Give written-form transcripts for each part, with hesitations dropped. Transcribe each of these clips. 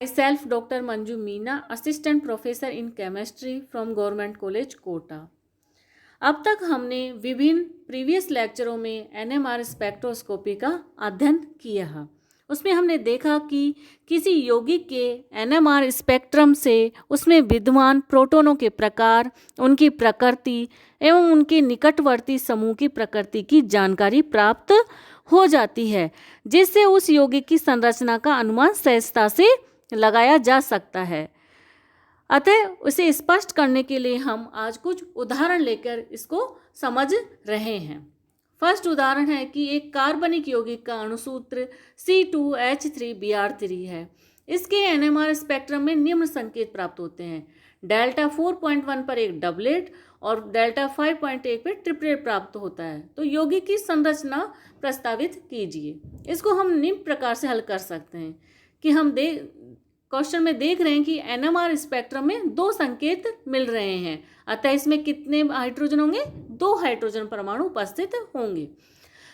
Myself, Dr. Manju Meena, Assistant Professor in Chemistry from Government College, Kota. अब तक हमने विभिन्न प्रीवियस लेक्चरों में एनएमआर स्पेक्ट्रोस्कोपी का अध्ययन किया है। उसमें हमने देखा कि किसी यौगिक के एनएमआर स्पेक्ट्रम से उसमें विद्यमान प्रोटॉनों के प्रकार, उनकी प्रकृति एवं उनके निकटवर्ती समूह की प्रकृति की जानकारी प्राप्त हो जाती है, जिससे उस यौगिक की संरचना का अनुमान सहजता से लगाया जा सकता है। अतः उसे स्पष्ट करने के लिए हम आज कुछ उदाहरण लेकर इसको समझ रहे हैं। फर्स्ट उदाहरण है कि एक कार्बनिक यौगिक का अणुसूत्र C2H3Br3 है। इसके एनएमआर स्पेक्ट्रम में निम्न संकेत प्राप्त होते हैं। डेल्टा 4.1 पर एक डबलेट और डेल्टा 5.1 पर ट्रिपलेट प्राप्त होता है। तो यौगिक की संरचना प्रस्तावित कीजिए। इसको हम निम्न प्रकार से हल कर सकते हैं कि हम क्वेश्चन में देख रहे हैं कि एनएमआर स्पेक्ट्रम में दो संकेत मिल रहे हैं, अतः इसमें कितने हाइड्रोजन होंगे? 2 हाइड्रोजन परमाणु उपस्थित होंगे।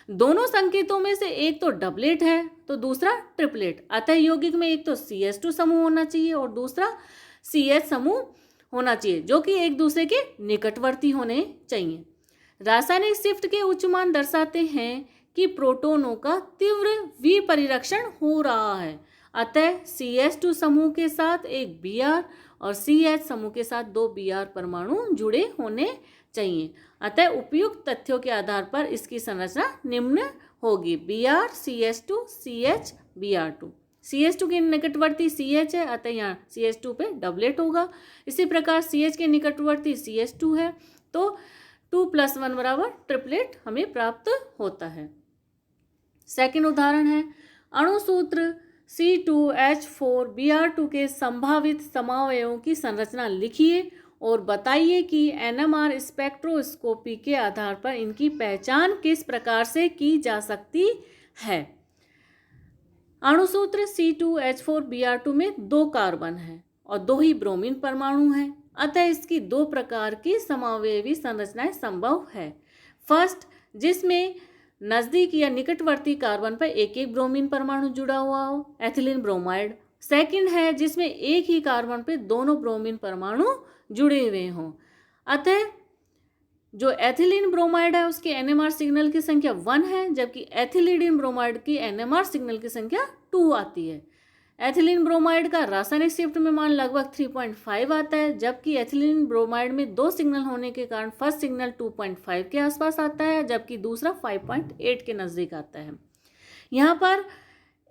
दोनों संकेतों में से एक तो डबलेट है तो दूसरा ट्रिपलेट, अतः यौगिक में एक तो CH2 समूह होना चाहिए और दूसरा CH समूह होना चाहिए, जो कि एक दूसरे के निकटवर्ती होने चाहिए। रासायनिक शिफ्ट के उच्च मान दर्शाते हैं कि प्रोटॉनों का तीव्र विपरिरक्षण हो रहा है, अतः CH2 समूह के साथ एक Br और CH समूह के साथ 2 Br परमाणु जुड़े होने चाहिए। अतः उपयुक्त तथ्यों के आधार पर इसकी संरचना निम्न होगी: Br CH2 CH Br2। CH2 के निकटवर्ती CH है, अतः यहाँ CH2 पे डबलेट होगा। इसी प्रकार CH के निकटवर्ती CH2 है, तो 2 + 1 बराबर ट्रिपलेट हमें प्राप्त होता है। सेकंड उदाहरण है अणुसूत्र C2H4Br2 के संभावित समअवयवों की संरचना लिखिए और बताइए कि एनएमआर स्पेक्ट्रोस्कोपी के आधार पर इनकी पहचान किस प्रकार से की जा सकती है। अणुसूत्र C2H4Br2 में 2 कार्बन हैं और 2 ही ब्रोमीन परमाणु हैं, अतः इसकी 2 प्रकार की समअवयवी संरचनाएं संभव है। फर्स्ट, जिसमें नज़दीक या निकटवर्ती कार्बन पर एक एक ब्रोमीन परमाणु जुड़ा हुआ हो, एथिलीन ब्रोमाइड। सेकंड है जिसमें एक ही कार्बन पे दोनों ब्रोमीन परमाणु जुड़े हुए हों। अतः जो एथिलीन ब्रोमाइड है उसके एनएमआर सिग्नल की संख्या 1 है, जबकि एथिलीन ब्रोमाइड की एनएमआर सिग्नल की संख्या 2 आती है। एथिलीन ब्रोमाइड का रासायनिक शिफ्ट में मान लगभग 3.5 आता है, जबकि एथिलीन ब्रोमाइड में 2 सिग्नल होने के कारण फर्स्ट सिग्नल 2.5 के आसपास आता है, जबकि दूसरा 5.8 के नज़दीक आता है। यहाँ पर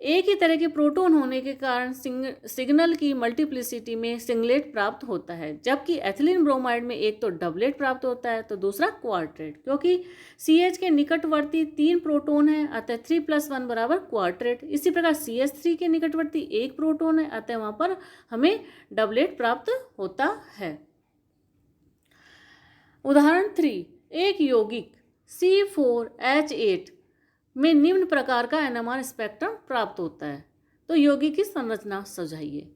एक ही तरह के प्रोटॉन होने के कारण सिग्नल की मल्टीप्लिसिटी में सिंगलेट प्राप्त होता है, जबकि एथिलीन ब्रोमाइड में एक तो डबलेट प्राप्त होता है तो दूसरा क्वार्टेट। क्योंकि CH के निकटवर्ती 3 प्रोटॉन है, अतः 3 + 1 बराबर क्वार्टेट। इसी प्रकार CH3 के निकटवर्ती 1 प्रोटॉन है, अतः वहाँ पर हमें डबलेट प्राप्त होता है। उदाहरण 3, एक यौगिक C4H8 में निम्न प्रकार का एनएमआर स्पेक्ट्रम प्राप्त होता है, तो यौगिक की संरचना सुझाइए।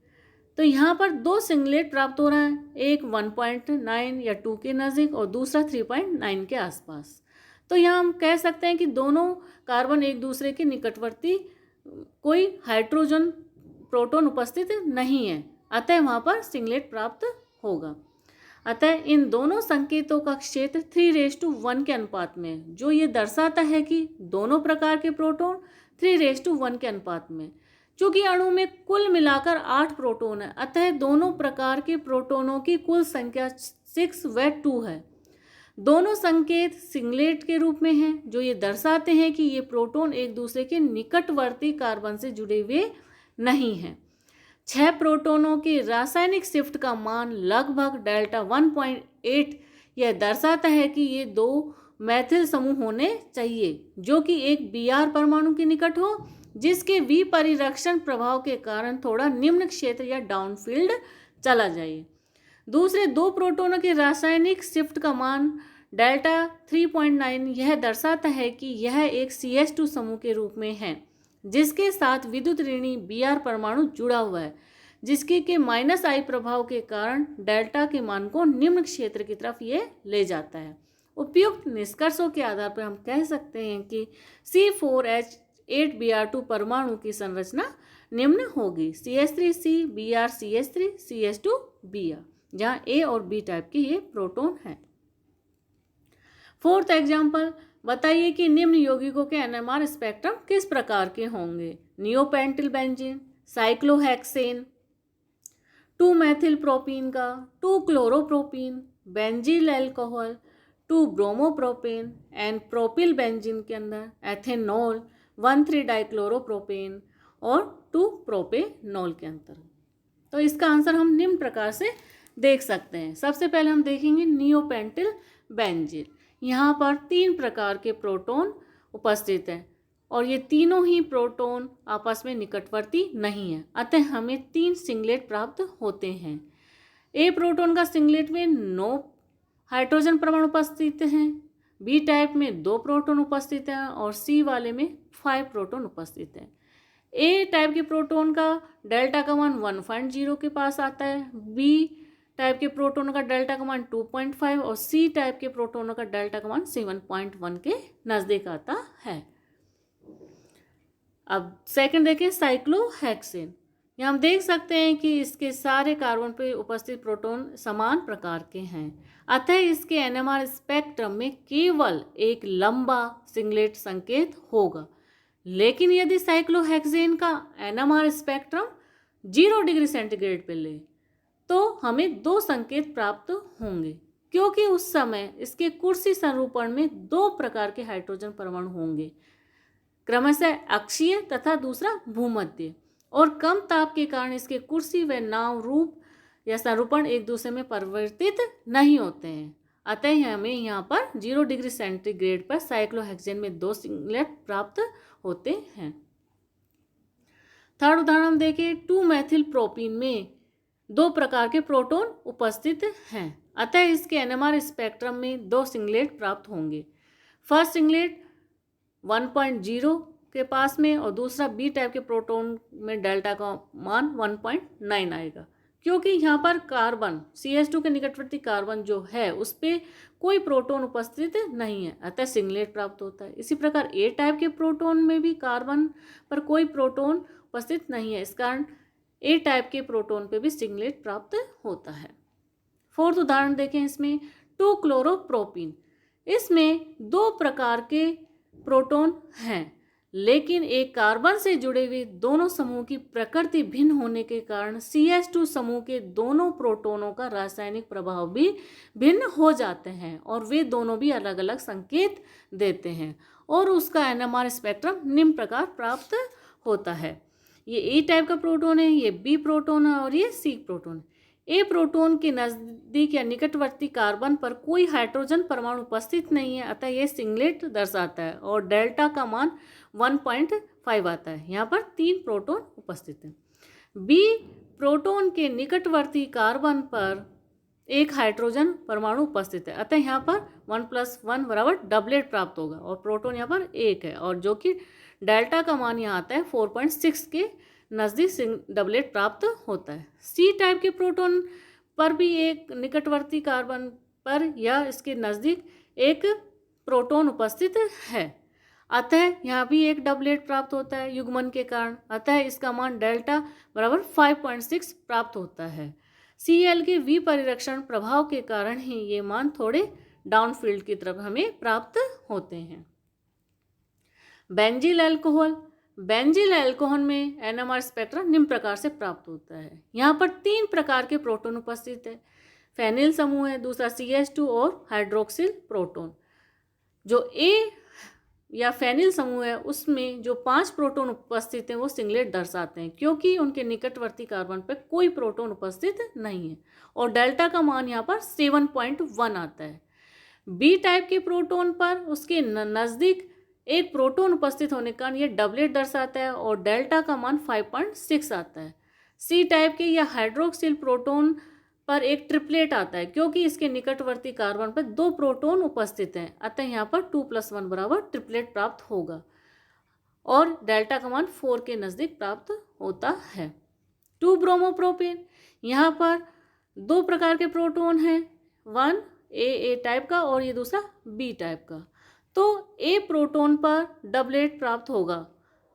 तो यहाँ पर 2 सिंगलेट प्राप्त हो रहा है, एक 1.9 या 2 के नज़दीक और दूसरा 3.9 के आसपास। तो यहाँ हम कह सकते हैं कि दोनों कार्बन एक दूसरे के निकटवर्ती कोई हाइड्रोजन प्रोटॉन उपस्थित नहीं है, अतः वहाँ पर सिंगलेट प्राप्त होगा। अतः इन दोनों संकेतों का क्षेत्र 3:1 के अनुपात में, जो ये दर्शाता है कि दोनों प्रकार के प्रोटॉन 3:1 के अनुपात में। चूँकि अणु में कुल मिलाकर 8 प्रोटॉन है, अतः दोनों प्रकार के प्रोटॉनों की कुल संख्या 6 व 2 है। दोनों संकेत सिंगलेट के रूप में हैं, जो ये दर्शाते हैं कि ये प्रोटॉन एक दूसरे के निकटवर्ती कार्बन से जुड़े हुए नहीं हैं। 6 प्रोटॉनों की रासायनिक शिफ्ट का मान लगभग डेल्टा 1.8 यह दर्शाता है कि ये 2 मैथिल समूह होने चाहिए, जो कि एक Br परमाणु के निकट हो, जिसके विपरिरक्षण प्रभाव के कारण थोड़ा निम्न क्षेत्र या डाउनफील्ड चला जाए। दूसरे 2 प्रोटॉनों के रासायनिक शिफ्ट का मान डेल्टा 3.9 यह दर्शाता है कि यह एक CH2 समूह के रूप में है, जिसके साथ विद्युत ऋणी Br परमाणु जुड़ा हुआ है, जिसके के -I प्रभाव के कारण डेल्टा के मान को निम्न क्षेत्र की तरफ ये ले जाता है। उपयुक्त निष्कर्षों के आधार पर हम कह सकते हैं कि C4H8Br2 परमाणु की संरचना निम्न होगी CH3C Br CH3 CH2 Br, जहाँ A और B टाइप के ये प्रोटॉन हैं। फोर्थ एग्जाम्पल, बताइए कि निम्न यौगिकों के NMR स्पेक्ट्रम किस प्रकार के होंगे। Neopentyl benzene, cyclohexane, 2 methyl propene का, 2 chloropropene, benzyl alcohol, 2 bromopropane and propyl benzene के अंदर एथेनॉल, 1,3 डाइक्लोरोप्रोपेन और 2 प्रोपेनॉल के अंदर। तो इसका आंसर हम निम्न प्रकार से देख सकते हैं। सबसे पहले हम देखेंगे नियोपेंटिल बेंजीन। यहाँ पर 3 प्रकार के प्रोटॉन उपस्थित हैं और ये तीनों ही प्रोटॉन आपस में निकटवर्ती नहीं है, अतः हमें 3 सिंगलेट प्राप्त होते हैं। ए प्रोटॉन का सिंगलेट में 9 हाइड्रोजन परमाणु उपस्थित हैं, बी टाइप में 2 प्रोटॉन उपस्थित हैं और सी वाले में 5 प्रोटॉन उपस्थित हैं। ए टाइप के प्रोटॉन का डेल्टा का मान 1.0 के पास आता है, बी टाइप के प्रोटॉनों का डेल्टा का मान 2.5 और सी टाइप के प्रोटॉनों का डेल्टा का मान 7.1 के नज़दीक आता है। अब सेकंड देखें साइक्लोहेक्सेन। यहाँ हम देख सकते हैं कि इसके सारे कार्बन पे उपस्थित प्रोटॉन समान प्रकार के हैं, अतः इसके NMR स्पेक्ट्रम में केवल एक लंबा सिंगलेट संकेत होगा। लेकिन यदि साइक्लोहेक्सेन का NMR स्पेक्ट्रम 0 डिग्री सेंटीग्रेड पे ले तो हमें 2 संकेत प्राप्त होंगे, क्योंकि उस समय इसके कुर्सी संरूपण में 2 प्रकार के हाइड्रोजन परमाणु होंगे, क्रमशः अक्षीय तथा दूसरा भूमध्य, और कम ताप के कारण इसके कुर्सी व नाव रूप या संरूपण एक दूसरे में परिवर्तित नहीं होते हैं। अतः हमें यहाँ पर 0 डिग्री सेंटीग्रेड पर साइक्लोहेक्सेन में 2 सिंगलेट प्राप्त होते हैं। थर्ड उदाहरण हम देखें, 2 मेथिल प्रोपीन में 2 प्रकार के प्रोटॉन उपस्थित हैं, अतः इसके NMR स्पेक्ट्रम में 2 सिंगलेट प्राप्त होंगे। फर्स्ट सिंगलेट 1.0 के पास में और दूसरा बी टाइप के प्रोटॉन में डेल्टा का मान 1.9 आएगा, क्योंकि यहाँ पर कार्बन CH2 के निकटवर्ती कार्बन जो है उस पर कोई प्रोटॉन उपस्थित नहीं है, अतः सिंगलेट प्राप्त होता है। इसी प्रकार ए टाइप के प्रोटॉन में भी कार्बन पर कोई प्रोटॉन उपस्थित नहीं है, इस कारण ए टाइप के प्रोटॉन पे भी सिंगलेट प्राप्त होता है। फोर्थ उदाहरण देखें, इसमें 2 क्लोरोप्रोपीन, इसमें 2 प्रकार के प्रोटॉन हैं, लेकिन एक कार्बन से जुड़े हुए दोनों समूह की प्रकृति भिन्न होने के कारण CH2 समूह के दोनों प्रोटॉनों का रासायनिक प्रभाव भी भिन्न हो जाते हैं और वे दोनों भी अलग अलग संकेत देते हैं और उसका NMR स्पेक्ट्रम निम्न प्रकार प्राप्त होता है। ये ए टाइप का प्रोटॉन है, ये बी प्रोटॉन है और ये सी प्रोटॉन। ए प्रोटॉन के नज़दीक या निकटवर्ती कार्बन पर कोई हाइड्रोजन परमाणु उपस्थित नहीं है, अतः ये सिंगलेट दर्शाता है और डेल्टा का मान 1.5 आता है। यहाँ पर 3 प्रोटॉन उपस्थित हैं। बी प्रोटॉन के निकटवर्ती कार्बन पर एक हाइड्रोजन परमाणु उपस्थित है, अतः यहाँ पर 1 + 1 बराबर डबलेट प्राप्त होगा और प्रोटॉन यहाँ पर 1 है और जो कि डेल्टा का मान यहाँ आता है 4.6 के नज़दीक डबलेट प्राप्त होता है। सी टाइप के प्रोटॉन पर भी एक निकटवर्ती कार्बन पर या इसके नज़दीक एक प्रोटॉन उपस्थित है, अतः यहाँ भी एक डबलेट प्राप्त होता है युग्मन के कारण, अतः इसका मान डेल्टा बराबर 5.6 प्राप्त होता है। Cl के विपरिरक्षण प्रभाव के कारण ही ये मान थोड़े डाउनफील्ड की तरफ हमें प्राप्त होते हैं। बेंजील अल्कोहल, बेंजील अल्कोहल में NMR स्पेक्ट्रम निम्न प्रकार से प्राप्त होता है। यहाँ पर 3 प्रकार के प्रोटॉन उपस्थित है, फेनिल समूह है, दूसरा CH2 और हाइड्रोक्सिल प्रोटॉन। जो ए या फेनिल समूह है उसमें जो 5 प्रोटॉन उपस्थित हैं वो सिंगलेट दर्शाते हैं, क्योंकि उनके निकटवर्ती कार्बन पर कोई प्रोटॉन उपस्थित नहीं है और डेल्टा का मान यहाँ पर 7.1 आता है। बी टाइप के प्रोटॉन पर उसके नज़दीक एक प्रोटॉन उपस्थित होने का ये डबलेट दर्शाता है और डेल्टा का मान 5.6 आता है। सी टाइप के या हाइड्रोक्सिल प्रोटॉन पर एक ट्रिपलेट आता है, क्योंकि इसके निकटवर्ती कार्बन पर 2 प्रोटॉन उपस्थित हैं, अतः यहाँ पर 2 + 1 बराबर ट्रिपलेट प्राप्त होगा और डेल्टा का मान 4 के नज़दीक प्राप्त होता है। 2 ब्रोमोप्रोपेन, यहाँ पर 2 प्रकार के प्रोटॉन हैं, 1 ए टाइप का और ये दूसरा बी टाइप का। तो ए प्रोटॉन पर डबलेट प्राप्त होगा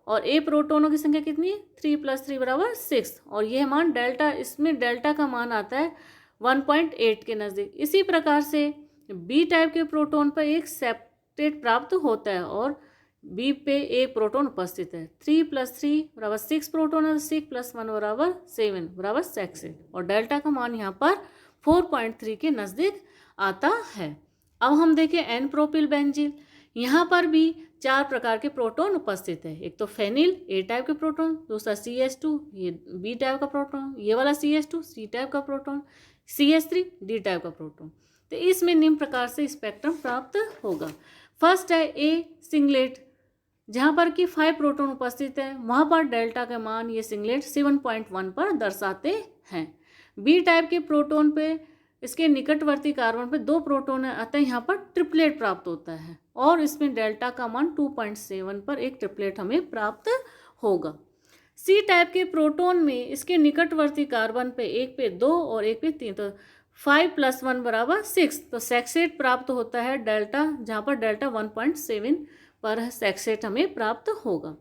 और ए प्रोटोनों की संख्या कितनी है 3 + 3 = 6 और यह मान डेल्टा, इसमें डेल्टा का मान आता है 1.8 के नज़दीक। इसी प्रकार से बी टाइप के प्रोटोन पर एक सेप्टेट प्राप्त होता है और बी पे एक प्रोटोन उपस्थित है। 3 + 3 = 6 प्रोटोन है, 6 + 1 = 7 = सेक्सेट और डेल्टा का मान यहाँ पर 4.3 के नज़दीक आता है। अब हम देखें एन प्रोपिल बेंजीन। यहाँ पर भी 4 प्रकार के प्रोटोन उपस्थित है। एक तो फेनिल ए टाइप के प्रोटोन, दूसरा CH2 ये बी टाइप का प्रोटोन, ये वाला CH2 सी टाइप का प्रोटोन, CH3 डी टाइप का प्रोटोन। तो इसमें निम्न प्रकार से स्पेक्ट्रम प्राप्त होगा। फर्स्ट है ए सिंगलेट, जहाँ पर कि 5 प्रोटोन उपस्थित है, वहाँ पर डेल्टा का मान ये सिंगलेट 7.1 पर दर्शाते हैं। बी टाइप के प्रोटोन पे इसके निकटवर्ती कार्बन पे 2 प्रोटोन है, अतः यहाँ पर ट्रिपलेट प्राप्त होता है और इसमें डेल्टा का मान 2.7 पर एक ट्रिपलेट हमें प्राप्त होगा। सी टाइप के प्रोटोन में इसके निकटवर्ती कार्बन पे एक पे 2 और एक पे 3, तो 5 + 1 = 6, तो सेक्सेट प्राप्त होता है डेल्टा, जहाँ पर डेल्टा 1.7 पर सेक्सेट हमें प्राप्त होगा।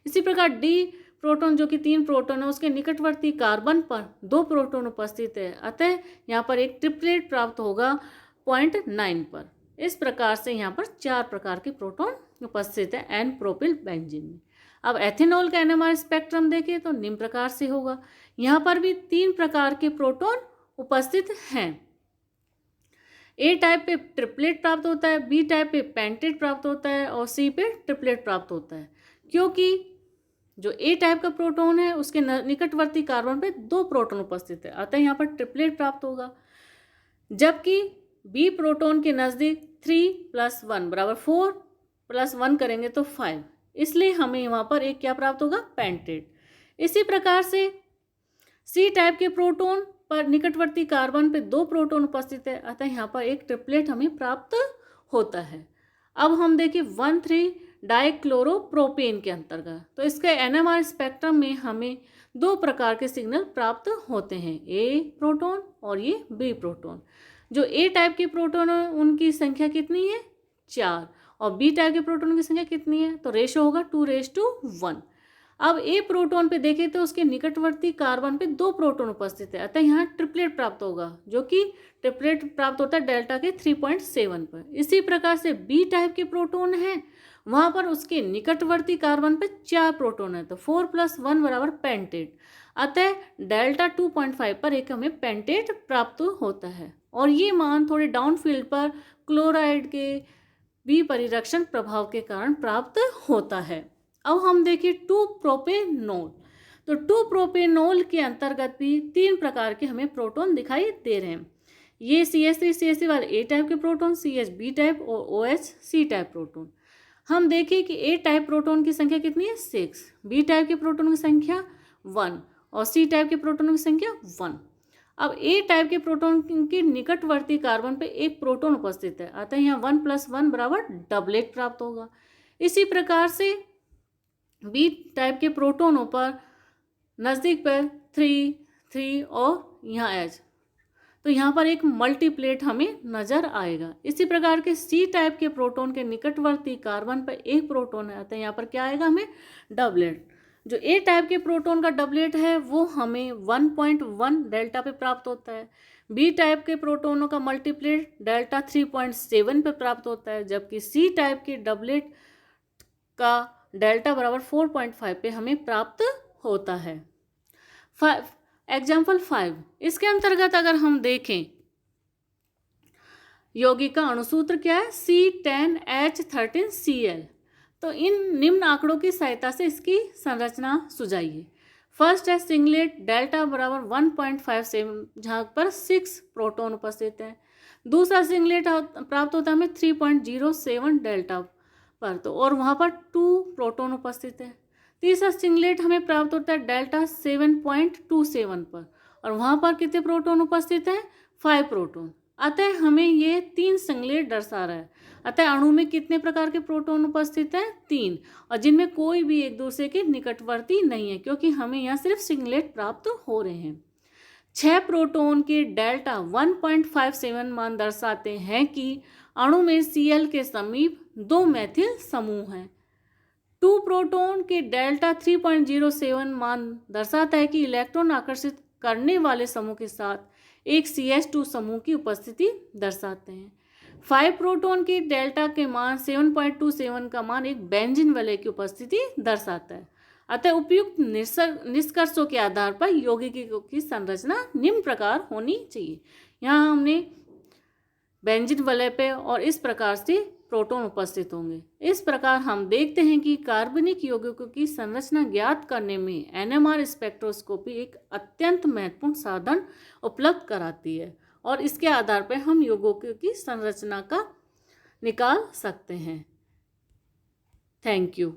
इसी प्रकार डी प्रोटोन जो कि 3 प्रोटोन है, उसके निकटवर्ती कार्बन पर 2 प्रोटोन उपस्थित है, अतः यहाँ पर एक ट्रिपलेट प्राप्त होगा 0.9 पर। इस प्रकार से यहाँ पर 4 प्रकार के प्रोटोन उपस्थित है एन प्रोपिल बेंजीन में। अब एथेनॉल का एनएमआर स्पेक्ट्रम देखें तो निम्न प्रकार से होगा। यहाँ पर भी 3 प्रकार के प्रोटोन उपस्थित हैं। ए टाइप पे ट्रिपलेट प्राप्त होता है, बी टाइप पे पेंटेट प्राप्त होता है और सी पे ट्रिपलेट प्राप्त होता है, क्योंकि जो ए टाइप का प्रोटोन है उसके निकटवर्ती कार्बन पे 2 प्रोटोन उपस्थित है, अतः यहाँ पर ट्रिपलेट प्राप्त होगा। जबकि बी प्रोटोन के नज़दीक 3 + 1 = 4 + 1 करेंगे तो 5, इसलिए हमें वहाँ पर एक क्या प्राप्त होगा पेंटेट। इसी प्रकार से सी टाइप के प्रोटोन पर निकटवर्ती कार्बन पे 2 प्रोटोन उपस्थित है, अतः यहाँ पर एक ट्रिपलेट हमें प्राप्त होता है। अब हम देखें 1,3 डाइक्लोरोप्रोपेन के अंतर्गत, तो इसके एनएमआर स्पेक्ट्रम में हमें 2 प्रकार के सिग्नल प्राप्त होते हैं, ए प्रोटोन और ये बी प्रोटोन। जो ए टाइप के प्रोटोन है उनकी संख्या कितनी है 4 और बी टाइप के प्रोटोन की संख्या कितनी है, तो रेशो होगा 2:1। अब ए प्रोटोन पे देखें तो उसके निकटवर्ती कार्बन पे 2 प्रोटोन उपस्थित है, अतः यहाँ ट्रिपलेट प्राप्त होगा, जो कि ट्रिपलेट प्राप्त होता है डेल्टा के 3.7 पर। इसी प्रकार से बी टाइप के प्रोटोन है, वहाँ पर उसके निकटवर्ती कार्बन पे 4 प्रोटोन है, तो 4 + 1 = पेंटेट, अतः डेल्टा 2.5 पर एक हमें पेंटेट प्राप्त होता है। और ये मान थोड़े डाउनफील्ड पर क्लोराइड के विपरिरक्षण प्रभाव के कारण प्राप्त होता है। अब हम देखें 2-प्रोपेनॉल, तो 2-प्रोपेनॉल के अंतर्गत भी 3 प्रकार के हमें प्रोटोन दिखाई दे रहे हैं। ये CH3 CH3 वाले ए टाइप के प्रोटोन, CH बी टाइप और OH सी टाइप प्रोटोन। हम देखें कि ए टाइप प्रोटोन की संख्या कितनी है 6, बी टाइप के प्रोटोन की संख्या 1 और सी टाइप के प्रोटोन की संख्या 1। अब ए टाइप के प्रोटोन के निकटवर्ती कार्बन पे एक प्रोटोन उपस्थित है, अतः यहाँ 1 + 1 = डबलेट प्राप्त होगा। इसी प्रकार से बी टाइप के प्रोटोनों पर नज़दीक पर 3 3 और यहाँ H, तो यहाँ पर एक मल्टीप्लेट हमें नज़र आएगा। इसी प्रकार के सी टाइप के प्रोटोन के निकटवर्ती कार्बन पर एक प्रोटोन है, अतः यहाँ पर क्या आएगा हमें डबलेट। जो ए टाइप के प्रोटोन का डबलेट है वो हमें 1.1 डेल्टा पे प्राप्त होता है। बी टाइप के प्रोटोनों का मल्टीप्लेट डेल्टा 3.7 पे प्राप्त होता है, जबकि सी टाइप के डबलेट का डेल्टा = 4.5 पे हमें प्राप्त होता है। एग्जाम्पल 5, इसके अंतर्गत अगर हम देखें यौगिक का अणुसूत्र क्या है C10H13Cl, तो इन निम्न आंकड़ों की सहायता से इसकी संरचना सुझाइए। फर्स्ट है सिंगलेट, डेल्टा = 1.57 जहाँ पर 6 प्रोटोन उपस्थित है। दूसरा सिंगलेट प्राप्त होता है हमें 3.07 डेल्टा पर, तो और वहाँ पर 2 प्रोटोन उपस्थित है। तीसरा सिंगलेट हमें प्राप्त होता है डेल्टा 7.27 पर और वहाँ पर कितने प्रोटोन उपस्थित हैं 5 प्रोटोन, अतः हमें ये 3 सिंगलेट दर्शा रहा है। अतः अणु में कितने प्रकार के प्रोटोन उपस्थित हैं 3, और जिनमें कोई भी एक दूसरे के निकटवर्ती नहीं है, क्योंकि हमें यहाँ सिर्फ सिंगलेट प्राप्त हो रहे हैं। 6 प्रोटोन के डेल्टा 1.57 मान दर्शाते हैं कि अणु में Cl के समीप 2 मैथिल समूह हैं। 2 प्रोटॉन के डेल्टा 3.07 मान दर्शाता है कि इलेक्ट्रॉन आकर्षित करने वाले समूह के साथ एक CH2 समूह की उपस्थिति दर्शाते हैं। 5 प्रोटॉन के डेल्टा के मान 7.27 का मान एक बेंजीन वलय की उपस्थिति दर्शाता है। अतः उपयुक्त निष्कर्षों के आधार पर यौगिकों की संरचना निम्न प्रकार होनी चाहिए। यहाँ हमने बेंजीन वलय पे और इस प्रकार से प्रोटॉन उपस्थित होंगे। इस प्रकार हम देखते हैं कि कार्बनिक यौगिकों की संरचना ज्ञात करने में NMR स्पेक्ट्रोस्कोपी एक अत्यंत महत्वपूर्ण साधन उपलब्ध कराती है और इसके आधार पर हम यौगिकों की संरचना का निकाल सकते हैं। Thank you.